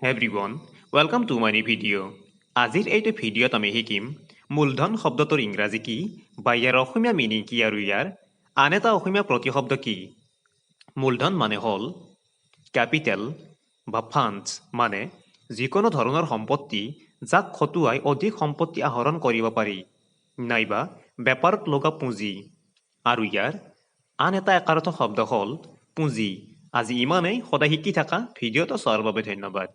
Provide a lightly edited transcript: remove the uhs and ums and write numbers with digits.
Hey everyone, welcome to my new video. আজিৰ এইটো ভিডিঅ'ত আমি শিকিম মূলধন শব্দটোৰ ইংৰাজী কি বা ইয়াৰ অসমীয়া মিনিং কি আৰু ইয়াৰ আন এটা অসমীয়া প্ৰতিশব্দ কি। মূলধন মানে হ'ল কেপিটেল বা ফাণ্ডছ মানে যিকোনো ধৰণৰ সম্পত্তি যাক খটুৱাই অধিক সম্পত্তি আহৰণ কৰিব পাৰি নাইবা বেপাৰত লগা পুঁজি আৰু ইয়াৰ আন এটা একাৰ্থ শব্দ হ'ল পুঁজি। আজি ইমানেই, সদায় শিকি থকা, ভিডিঅ'টো চোৱাৰ বাবে ধন্যবাদ।